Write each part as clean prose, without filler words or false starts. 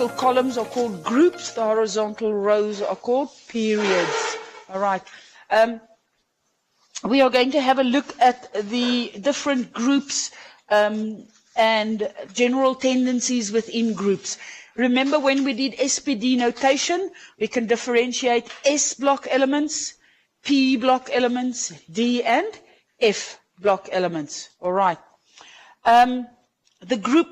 vertical columns are called groups. The horizontal rows are called periods. All right. We are going to have a look at the different groups and general tendencies within groups. Remember when we did SPD notation, we can differentiate S block elements, P block elements, D and F block elements. All right. The group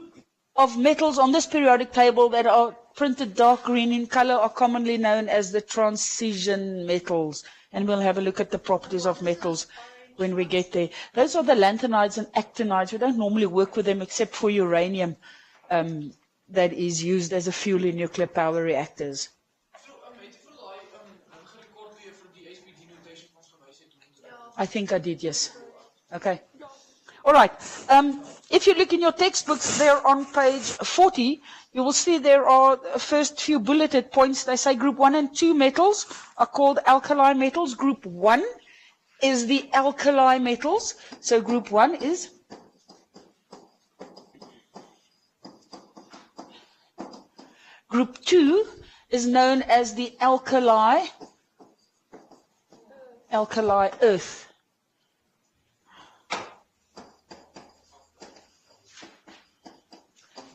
of metals on this periodic table that are printed dark green in color are commonly known as the transition metals. And we'll have a look at the properties of metals when we get there. Those are the lanthanides and actinides. We don't normally work with them except for uranium that is used as a fuel in nuclear power reactors. I think I did, yes. Okay. All right. If you look in your textbooks there on page 40, you will see there are the first few bulleted points. They say group 1 and 2 metals are called alkali metals. Group 1 is the alkali metals. So group 1 is group 2 is known as the alkali earth.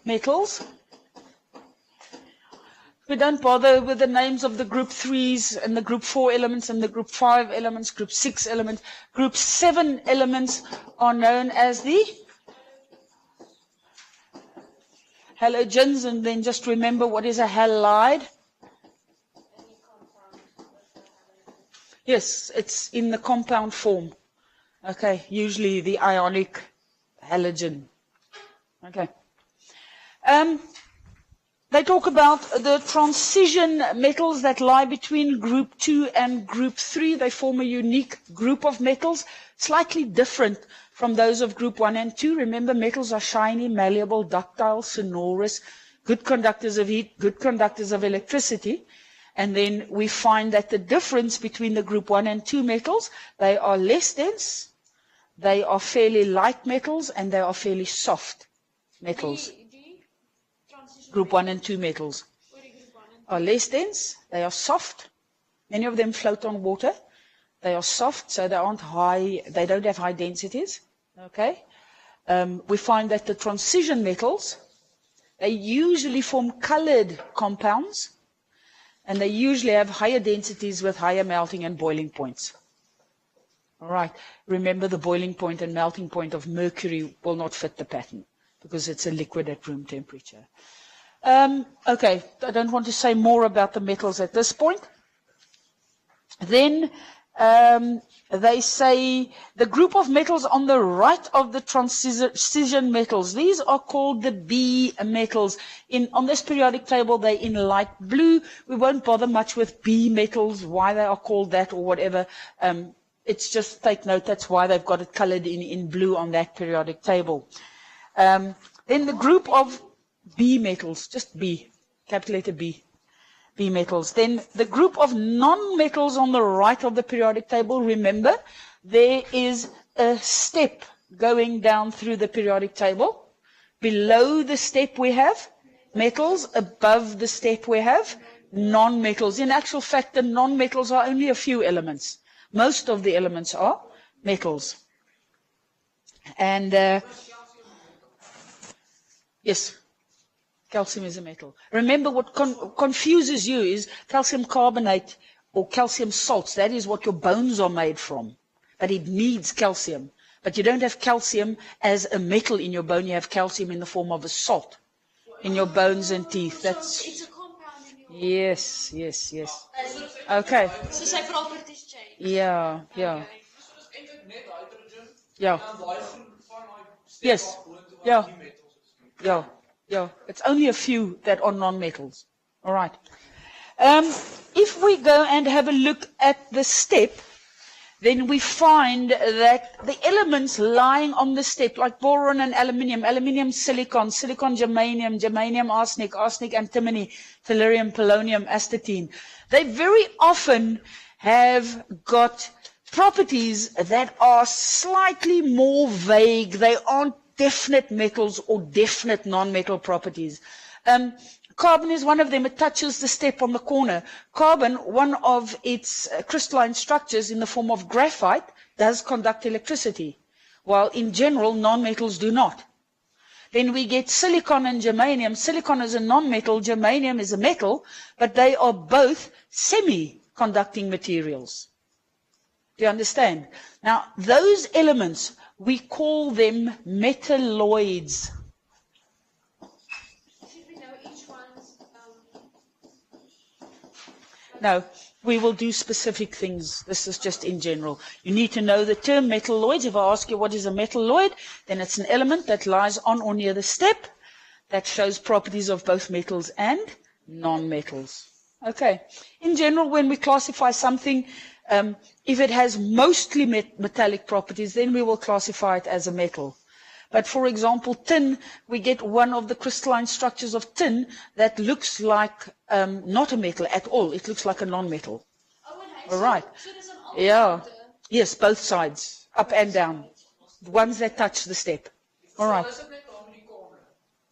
Metals. We don't bother with the names of the group 3s and the group 4 elements and the group 5 elements, group 6 elements. Group 7 elements are known as the halogens, and then just remember what is a halide. Yes, it's in the compound form. Okay, usually the ionic halogen. Okay. They talk about the transition metals that lie between group 2 and group 3. They form a unique group of metals, slightly different from those of group 1 and 2. Remember, metals are shiny, malleable, ductile, sonorous, good conductors of heat, good conductors of electricity. And then we find that the difference between the group 1 and 2 metals, they are less dense, they are fairly light metals, and they are fairly soft metals. Group 1 and 2 metals are less dense, they are soft. Many of them float on water. They are soft, so they aren't high, they don't have high densities. Okay? We find that the transition metals, they usually form colored compounds, and they usually have higher densities with higher melting and boiling points. All right. Remember, the boiling point and melting point of mercury will not fit the pattern because it's a liquid at room temperature. Okay, I don't want to say more about the metals at this point. Then they say the group of metals on the right of the transition metals, these are called the B metals. On this periodic table, they're in light blue. We won't bother much with B metals, why they are called that or whatever. It's just take note, that's why they've got it colored in blue on that periodic table. Then the group of B metals, just B, capital letter B, B metals. Then the group of non-metals on the right of the periodic table, remember, there is a step going down through the periodic table. Below the step we have metals, above the step we have non-metals. In actual fact, the non-metals are only a few elements. Most of the elements are metals. And yes. Calcium is a metal. Remember, what confuses you is calcium carbonate or calcium salts. That is what your bones are made from. But it needs calcium. But you don't have calcium as a metal in your bone. You have calcium in the form of a salt in your bones and teeth. That's. So it's a compound in your. Yes, yes, yes. Okay. So sy properties change. Yeah, yeah. Okay. Yeah. Yes. Yeah. Yeah. Yeah, it's only a few that are non-metals. All right. If we go and have a look at the step, then we find that the elements lying on the step, like boron and aluminium, aluminium silicon, silicon germanium, germanium arsenic, arsenic antimony, tellurium, polonium, astatine, they very often have got properties that are slightly more vague. They aren't definite metals or definite non-metal properties. Carbon is one of them. It touches the step on the corner. Carbon, one of its crystalline structures in the form of graphite, does conduct electricity, while in general non-metals do not. Then we get silicon and germanium. Silicon is a non-metal, germanium is a metal, but they are both semi-conducting materials. Do you understand? Now, those elements, we call them metalloids. Should we know each one's? No, we will do specific things. This is just in general. You need to know the term metalloids. If I ask you what is a metalloid, then it's an element that lies on or near the step that shows properties of both metals and non-metals. Okay. In general, when we classify something, if it has mostly metallic properties, then we will classify it as a metal. But for example, tin, we get one of the crystalline structures of tin that looks like not a metal at all. It looks like a non-metal. Oh, and All right. So there's an Yeah. Yes, both sides, up and down. The ones that touch the step. All right.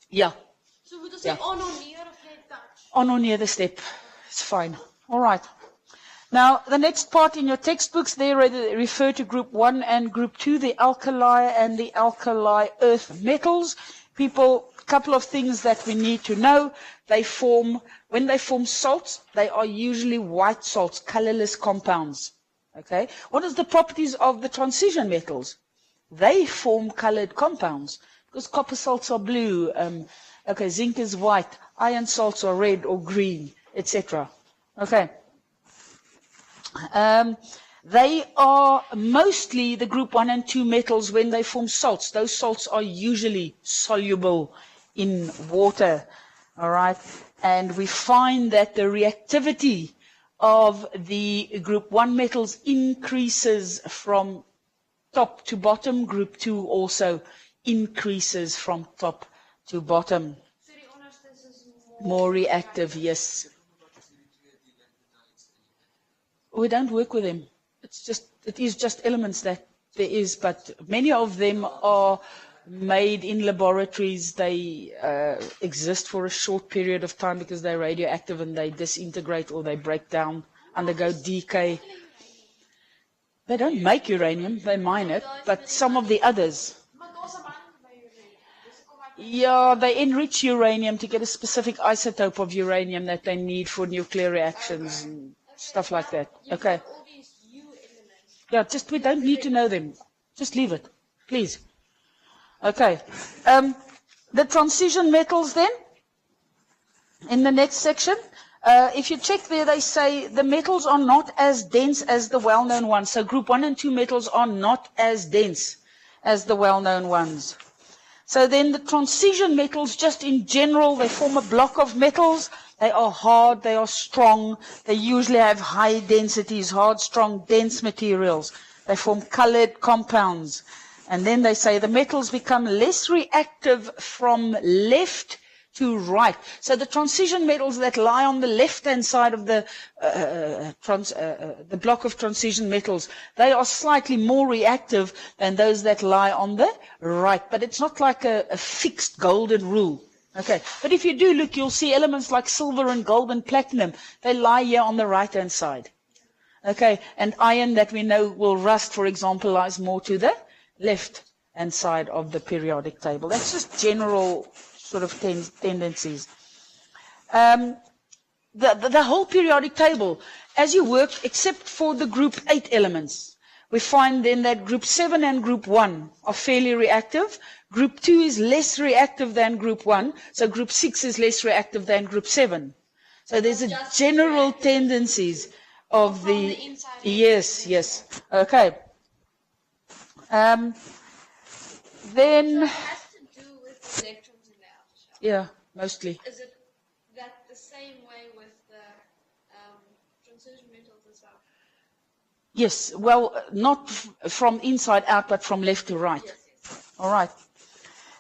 Yeah. So we just say on or near of net touch. On or near the step. It's fine. All right. Now, the next part in your textbooks, they refer to group 1 and group 2, the alkali and the alkali earth metals. People, a couple of things that we need to know. When they form salts, they are usually white salts, colorless compounds. Okay? What is the properties of the transition metals? They form colored compounds because copper salts are blue, zinc is white, iron salts are red or green, etc. Okay. They are mostly the group 1 and 2 metals when they form salts. Those salts are usually soluble in water. All right. And we find that the reactivity of the group 1 metals increases from top to bottom. Group 2 also increases from top to bottom. So the honors, this is More reactive, yes. We don't work with them. It is just elements that there is, but many of them are made in laboratories. They exist for a short period of time because they're radioactive and they disintegrate or they break down, undergo decay. They don't make uranium, they mine it, but some of the others. Yeah, they enrich uranium to get a specific isotope of uranium that they need for nuclear reactions and stuff like that. Okay. all these U elements. Yeah, we don't need to know them. Just leave it, please. Okay. The transition metals then, in the next section, if you check there, they say the metals are not as dense as the well-known ones. So group 1 and 2 metals are not as dense as the well-known ones. So then the transition metals, just in general, they form a block of metals. They are hard, they are strong. They usually have high densities, hard, strong, dense materials. They form colored compounds. And then they say the metals become less reactive from left to right. So the transition metals that lie on the left-hand side of the block of transition metals, they are slightly more reactive than those that lie on the right. But it's not like a fixed golden rule. Okay, but if you do look, you'll see elements like silver and gold and platinum. They lie here on the right-hand side. Okay, and iron that we know will rust, for example, lies more to the left-hand side of the periodic table. That's just general sort of tendencies. The whole periodic table, as you work, except for the group 8 elements, we find then that group 7 and group 1 are fairly reactive. Group 2 is less reactive than group 1, so group 6 is less reactive than group 7. So there's a general tendencies of the yes. Okay. Then It has to do with electrons in the outer shell. yeah, mostly. Is it that the same way with the transition metals as well? Yes, well, not from inside out, but from left to right. Yes. All right.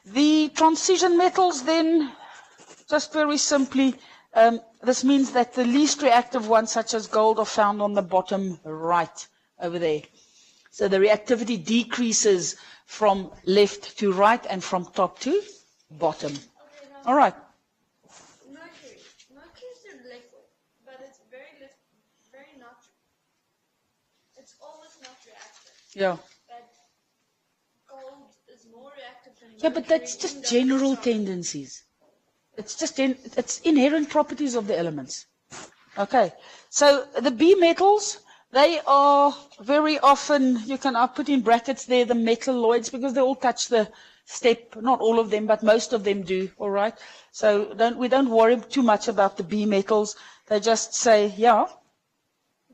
The transition metals then, just very simply, this means that the least reactive ones, such as gold, are found on the bottom right over there. So the reactivity decreases from left to right and from top to bottom. Okay, now All right. mercury. Yeah. But gold is more reactive than Yeah, but mercury that's in just the general electron. tendencies. It's just it's inherent properties of the elements. Okay. So the B metals, they are very often, I put in brackets there, the metalloids, because they all touch the step. Not all of them, but most of them do. All right. So we don't worry too much about the B metals. They just say, yeah.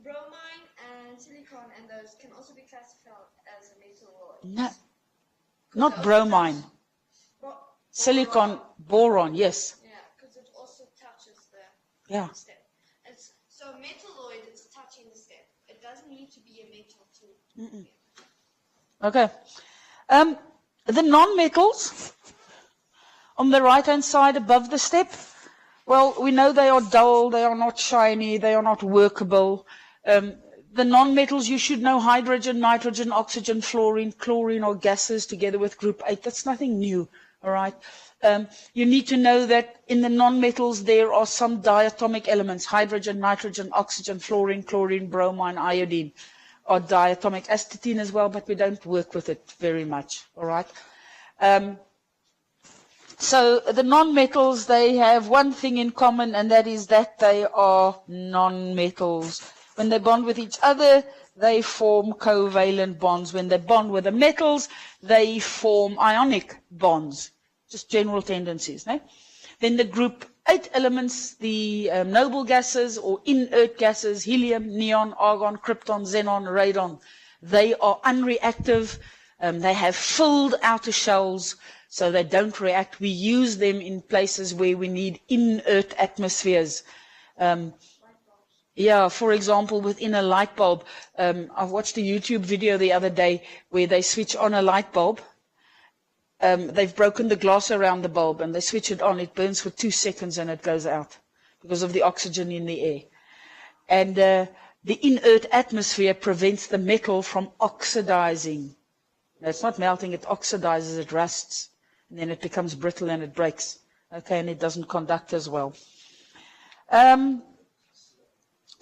Bromine and silicon and those can also be classified as a metalloid. No, not bromine. Silicon, boron, yes. Yeah, because it also touches the Yeah. step. So a metalloid is touching the step. It doesn't need to be a metal to. Okay. The non-metals on the right-hand side above the step, well, we know they are dull, they are not shiny, they are not workable. The non-metals, you should know hydrogen, nitrogen, oxygen, fluorine, chlorine are gases together with group 8. That's nothing new, all right? You need to know that in the non-metals there are some diatomic elements, hydrogen, nitrogen, oxygen, fluorine, chlorine, bromine, iodine, or diatomic, astatine as well, but we don't work with it very much, all right? So the non-metals, they have one thing in common, and that is that they are non-metals. When they bond with each other, they form covalent bonds. When they bond with the metals, they form ionic bonds. Just general tendencies. No? Then the group 8 elements, the noble gases or inert gases, helium, neon, argon, krypton, xenon, radon, they are unreactive. They have filled outer shells, so they don't react. We use them in places where we need inert atmospheres. Yeah, for example, within a light bulb. I watched a YouTube video the other day where they switch on a light bulb. They've broken the glass around the bulb and they switch it on. It burns for 2 seconds and it goes out because of the oxygen in the air. And the inert atmosphere prevents the metal from oxidizing. No, it's not melting, it oxidizes, it rusts. And then it becomes brittle and it breaks. Okay, and it doesn't conduct as well.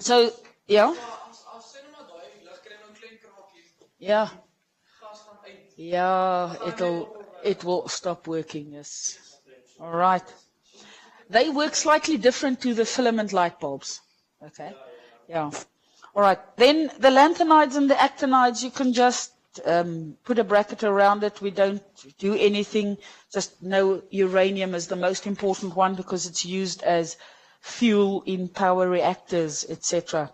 So, yeah. Yeah. Yeah, it will stop working, yes. All right. They work slightly different to the filament light bulbs. Okay. Yeah. All right. Then the lanthanides and the actinides, you can just put a bracket around it. We don't do anything. Just know uranium is the most important one because it's used as fuel in power reactors, etc.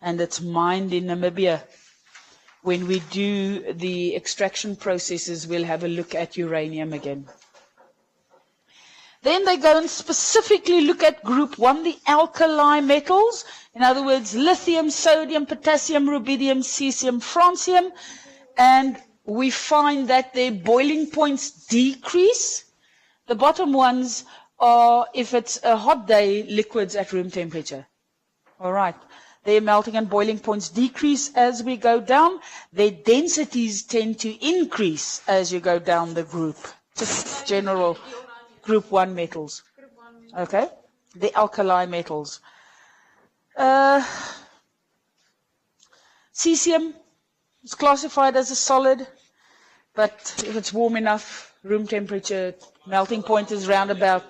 And it's mined in Namibia. When we do the extraction processes, we'll have a look at uranium again. Then they go and specifically look at group 1, the alkali metals. In other words, lithium, sodium, potassium, rubidium, cesium, francium. And we find that their boiling points decrease. The bottom ones are, if it's a hot day, liquids at room temperature. All right. Their melting and boiling points decrease as we go down. Their densities tend to increase as you go down the group. Just general group 1 metals. Okay? The alkali metals. Cesium is classified as a solid, but if it's warm enough, room temperature, melting point is around about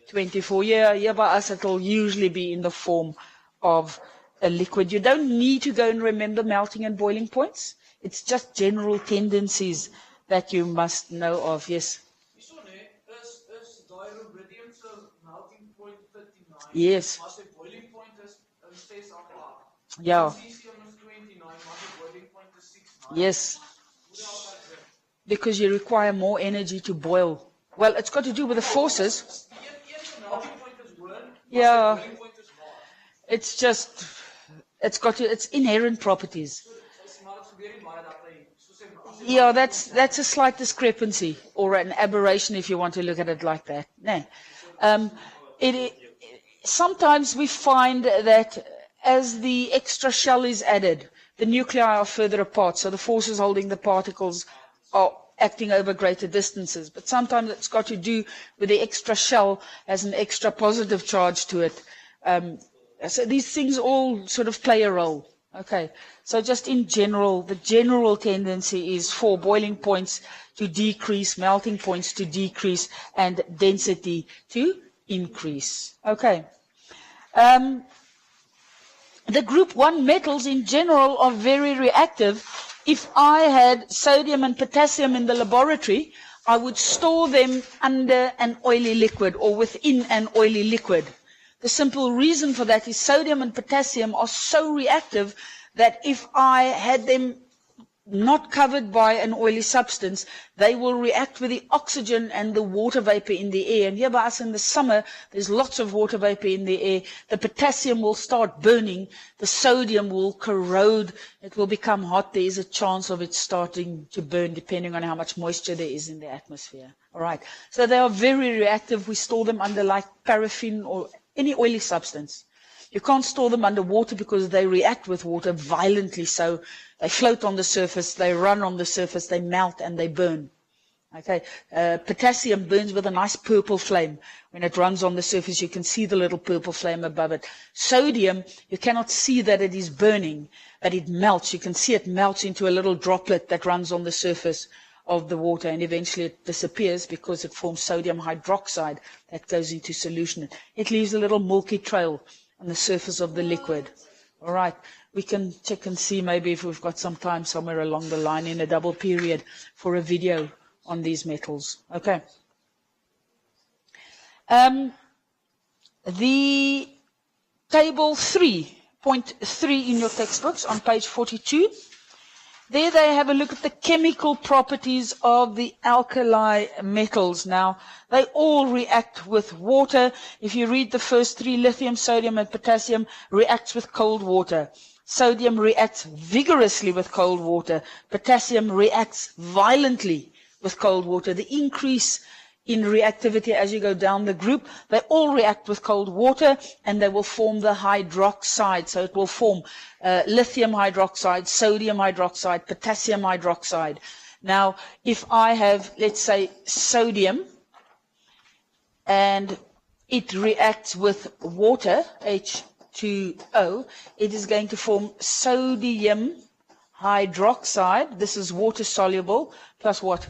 24. Here by us it will usually be in the form of a liquid. You don't need to go and remember melting and boiling points. It's just general tendencies that you must know of. Yes? Yes. Yeah. Yes. Because you require more energy to boil. Well, it's got to do with the forces. Yeah. It's just, it's inherent properties. Yeah, that's a slight discrepancy or an aberration if you want to look at it like that. No. Sometimes we find that as the extra shell is added, the nuclei are further apart, so the forces holding the particles are acting over greater distances. But sometimes it's got to do with the extra shell has an extra positive charge to it. So these things all sort of play a role. Okay, so just in general, the general tendency is for boiling points to decrease, melting points to decrease, and density to increase. Okay. The group 1 metals in general are very reactive. If I had sodium and potassium in the laboratory, I would store them under an oily liquid or within an oily liquid. The simple reason for that is sodium and potassium are so reactive that if I had them not covered by an oily substance, they will react with the oxygen and the water vapor in the air. And here by us in the summer, there's lots of water vapor in the air. The potassium will start burning. The sodium will corrode. It will become hot. There is a chance of it starting to burn depending on how much moisture there is in the atmosphere. All right. So they are very reactive. We store them under like paraffin or any oily substance. You can't store them under water because they react with water violently. So they float on the surface, they run on the surface, they melt and they burn. Okay, potassium burns with a nice purple flame. When it runs on the surface, you can see the little purple flame above it. Sodium, you cannot see that it is burning, but it melts. You can see it melts into a little droplet that runs on the surface of the water, and eventually it disappears because it forms sodium hydroxide that goes into solution. It leaves a little milky trail on the surface of the liquid. All right, we can check and see maybe if we've got some time somewhere along the line in a double period for a video on these metals. Okay. The table 3.3 in your textbooks on page 42. There they have a look at the chemical properties of the alkali metals. Now, they all react with water. If you read the first three, lithium, sodium, and potassium reacts with cold water. Sodium reacts vigorously with cold water. Potassium reacts violently with cold water. The increase in reactivity as you go down the group, they all react with cold water and they will form the hydroxide. So it will form lithium hydroxide, sodium hydroxide, potassium hydroxide. Now, if I have, let's say, sodium and it reacts with water, H2O, it is going to form sodium hydroxide. This is water soluble plus what?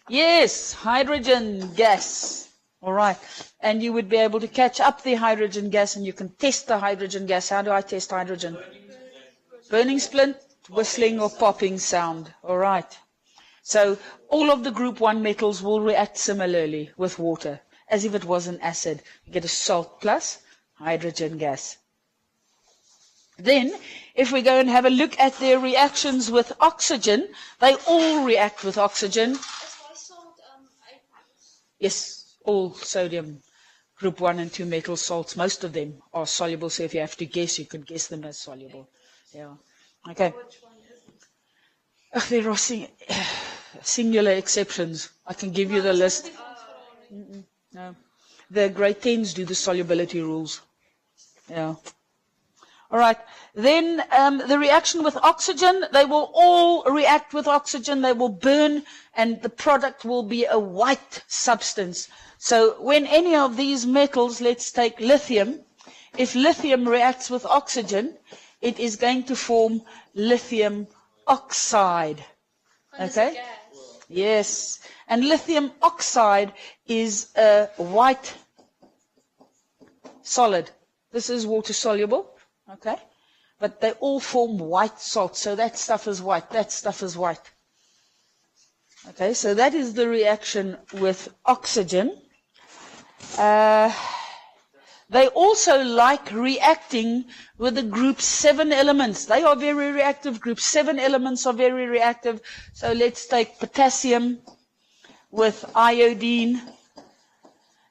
Yes, hydrogen gas. All right. And you would be able to catch up the hydrogen gas and you can test the hydrogen gas. How do I test hydrogen? Burning splint, whistling or popping sound. All right. So all of the group 1 metals will react similarly with water, as if it was an acid. You get a salt plus hydrogen gas. Then, if we go and have a look at their reactions with oxygen, they all react with oxygen. Yes, all sodium group 1 and 2 metal salts, most of them are soluble, so if you have to guess, you could guess them as soluble. Yeah. Okay. Which one isn't? There are singular exceptions. I can give you the list. No. The grade 10s do the solubility rules. Yeah. All right. Then the reaction with oxygen, they will all react with oxygen. They will burn, and the product will be a white substance. So when any of these metals, let's take lithium, if lithium reacts with oxygen, it is going to form lithium oxide. Okay? Yes. And lithium oxide is a white solid. This is water soluble. Okay, but they all form white salt, so that stuff is white, that stuff is white. Okay, so that is the reaction with oxygen. They also like reacting with the group 7 elements. They are very reactive. Group 7 elements are very reactive. So let's take potassium with iodine,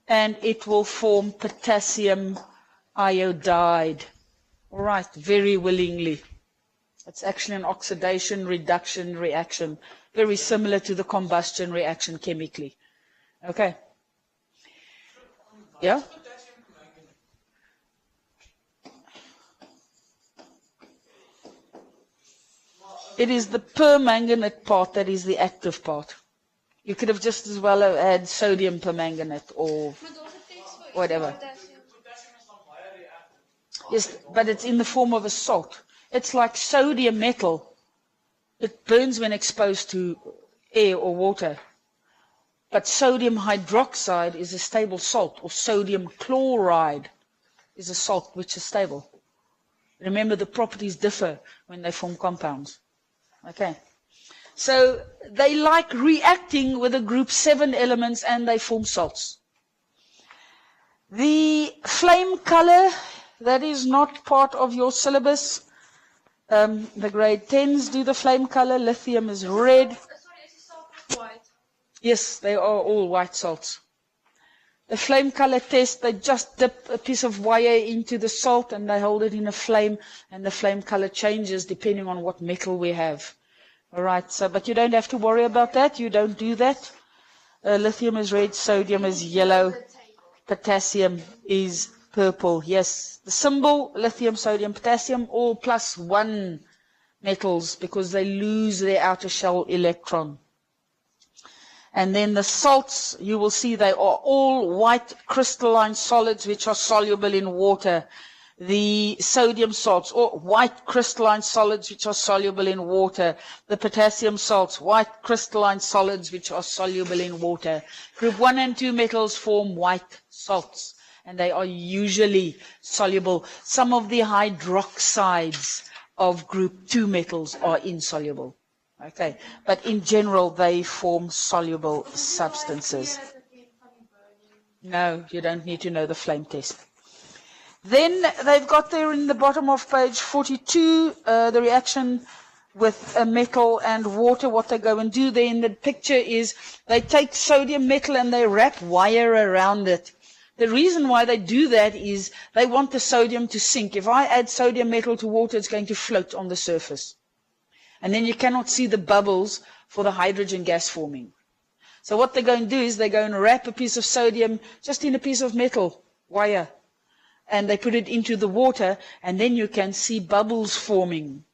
and it will form potassium iodide. All right, very willingly. It's actually an oxidation reduction reaction, very similar to the combustion reaction chemically. Okay. Yeah? It is the permanganate part that is the active part. You could have just as well have had sodium permanganate or whatever. Yes, but it's in the form of a salt. It's like sodium metal. It burns when exposed to air or water. But sodium hydroxide is a stable salt, or sodium chloride is a salt which is stable. Remember, the properties differ when they form compounds. Okay. So they like reacting with a group 7 elements and they form salts. The flame color, that is not part of your syllabus. The grade 10s do the flame color. Lithium is red. Sorry, is the salt white? Yes, they are all white salts. The flame color test, they just dip a piece of wire into the salt and they hold it in a flame, and the flame color changes depending on what metal we have. All right, so, but you don't have to worry about that. You don't do that. Lithium is red, sodium is yellow, potassium is purple. Yes, the symbol, lithium, sodium, potassium, all +1 metals because they lose their outer shell electron. And then the salts, you will see they are all white crystalline solids which are soluble in water. The sodium salts, or white crystalline solids which are soluble in water. The potassium salts, white crystalline solids which are soluble in water. Group 1 and 2 metals form white salts, and they are usually soluble. Some of the hydroxides of group 2 metals are insoluble. Okay, but in general they form soluble substances. No, you don't need to know the flame test. Then they've got there in the bottom of page 42 the reaction with a metal and water. What they go and do there in the picture is they take sodium metal and they wrap wire around it. The reason why they do that is they want the sodium to sink. If I add sodium metal to water, it's going to float on the surface. And then you cannot see the bubbles for the hydrogen gas forming. So what they're going to do is they go and wrap a piece of sodium just in a piece of metal wire. And they put it into the water, and then you can see bubbles forming.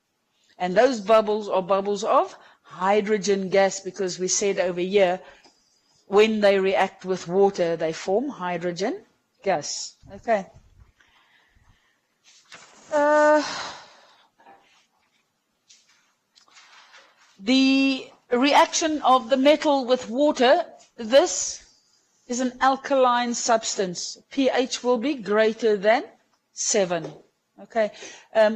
And those bubbles are bubbles of hydrogen gas, because we said over here, when they react with water, they form hydrogen gas. Okay. The reaction of the metal with water, this is an alkaline substance. pH will be greater than 7. Okay.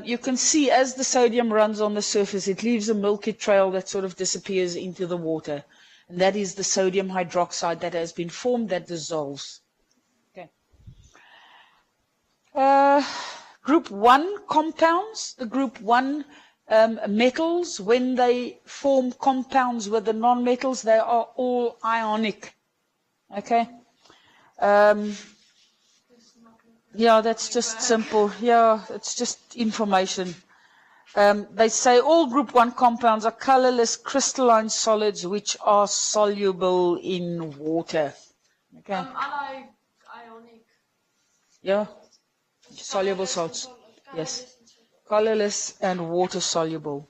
You can see as the sodium runs on the surface, it leaves a milky trail that sort of disappears into the water. And that is the sodium hydroxide that has been formed that dissolves. Okay. Group 1 compounds, the group 1 metals, when they form compounds with the non-metals, they are all ionic. Okay? Yeah, that's just simple. Yeah, it's just information. They say all group 1 compounds are colorless crystalline solids which are soluble in water. Okay? Ionic. Yeah, soluble salts. Yes. Colorless and water soluble.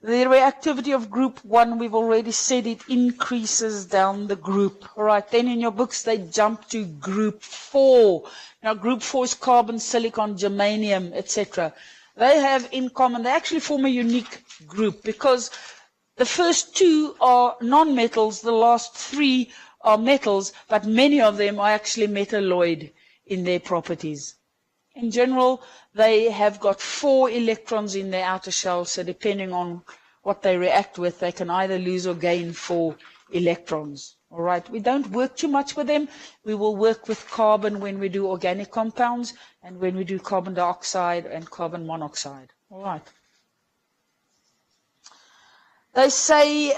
The reactivity of group 1, we've already said it increases down the group. All right, then in your books they jump to group 4. Now group 4 is carbon, silicon, germanium, etc. They have in common, they actually form a unique group because the first 2 are non-metals, the last 3 are metals, but many of them are actually metalloid in their properties. In general, they have got 4 electrons in their outer shell, so depending on what they react with, they can either lose or gain 4 electrons. All right, we don't work too much with them. We will work with carbon when we do organic compounds and when we do carbon dioxide and carbon monoxide. All right. They say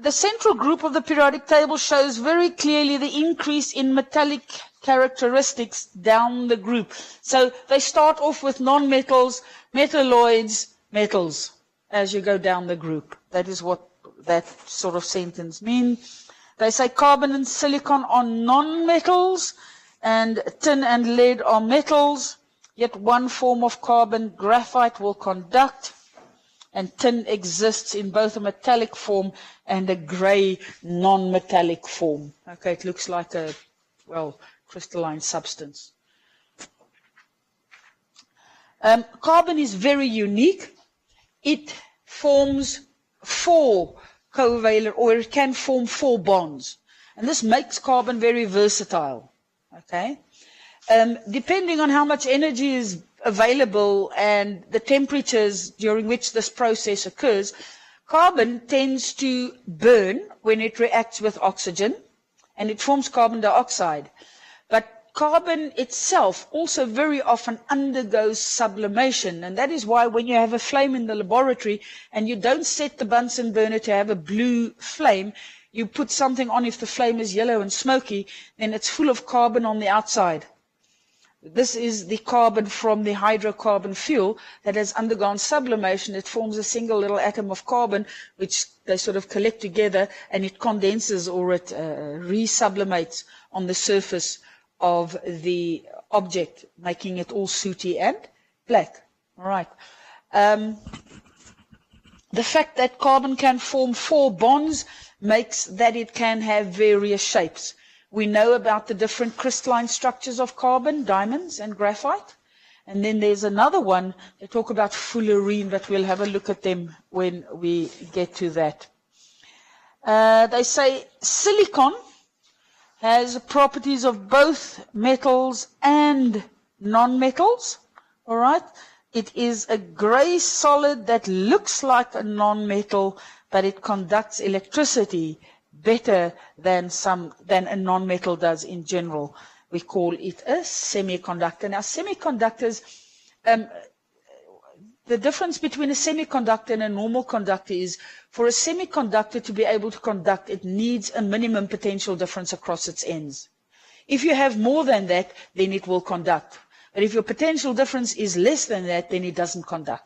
the central group of the periodic table shows very clearly the increase in metallic characteristics down the group. So they start off with non-metals, metalloids, metals as you go down the group. That is what that sort of sentence means. They say carbon and silicon are non-metals and tin and lead are metals, yet one form of carbon, graphite, will conduct, and tin exists in both a metallic form and a grey non-metallic form. Okay, it looks like a, well, crystalline substance. Carbon is very unique. It forms 4 covalent, or it can form 4 bonds. And this makes carbon very versatile. Okay? Depending on how much energy is available and the temperatures during which this process occurs, carbon tends to burn when it reacts with oxygen, and it forms carbon dioxide. But carbon itself also very often undergoes sublimation, and that is why when you have a flame in the laboratory and you don't set the Bunsen burner to have a blue flame, you put something on. If the flame is yellow and smoky, then it's full of carbon on the outside. This is the carbon from the hydrocarbon fuel that has undergone sublimation. It forms a single little atom of carbon, which they sort of collect together, and it condenses, or it resublimates on the surface of the object, making it all sooty and black. All right. The fact that carbon can form 4 bonds makes that it can have various shapes. We know about the different crystalline structures of carbon, diamonds and graphite. And then there's another one, they talk about fullerene, but we'll have a look at them when we get to that. They say silicon has properties of both metals and non-metals. All right? It is a gray solid that looks like a non-metal, but it conducts electricity better than a non-metal does in general. We call it a semiconductor. Now, semiconductors, the difference between a semiconductor and a normal conductor is, for a semiconductor to be able to conduct, it needs a minimum potential difference across its ends. If you have more than that, then it will conduct. But if your potential difference is less than that, then it doesn't conduct.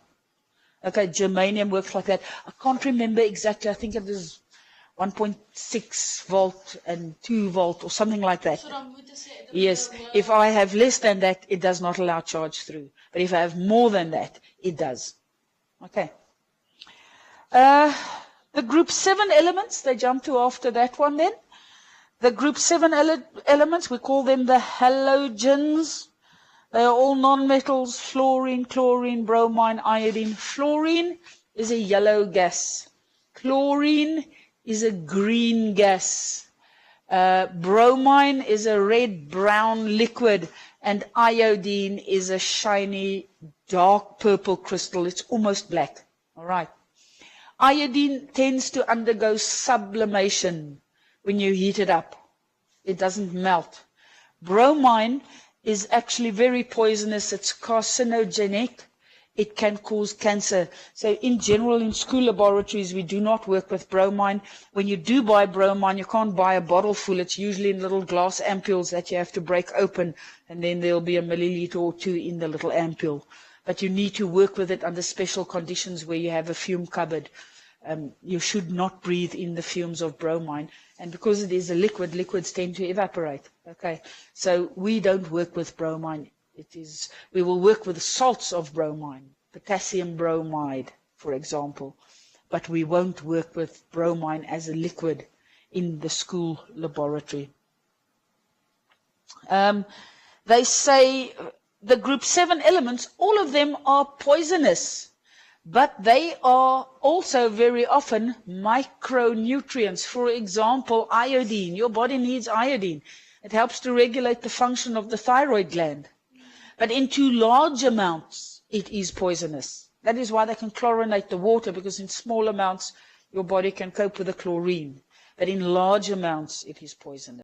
Okay, germanium works like that. I can't remember exactly. I think it is 1.6 volt and 2 volt or something like that. Yes, if I have less than that, it does not allow charge through. But if I have more than that, it does. Okay. The group 7 elements, they jump to after that one then. The group 7 elements, we call them the halogens. They are all non-metals: fluorine, chlorine, bromine, iodine. Fluorine is a yellow gas. Chlorine is a green gas. Bromine is a red-brown liquid, and iodine is a shiny, dark purple crystal. It's almost black. All right. Iodine tends to undergo sublimation when you heat it up. It doesn't melt. Bromine is actually very poisonous. It's carcinogenic. It can cause cancer. So in general, in school laboratories, we do not work with bromine. When you do buy bromine, you can't buy a bottle full. It's usually in little glass ampules that you have to break open, and then there'll be a milliliter or 2 in the little ampule. But you need to work with it under special conditions where you have a fume cupboard. You should not breathe in the fumes of bromine. And because it is a liquid, liquids tend to evaporate. Okay, so we don't work with bromine. We will work with the salts of bromine, potassium bromide, for example, but we won't work with bromine as a liquid in the school laboratory. They say the group 7 elements, all of them are poisonous, but they are also very often micronutrients. For example, iodine. Your body needs iodine. It helps to regulate the function of the thyroid gland. But in too large amounts, it is poisonous. That is why they can chlorinate the water, because in small amounts, your body can cope with the chlorine. But in large amounts, it is poisonous.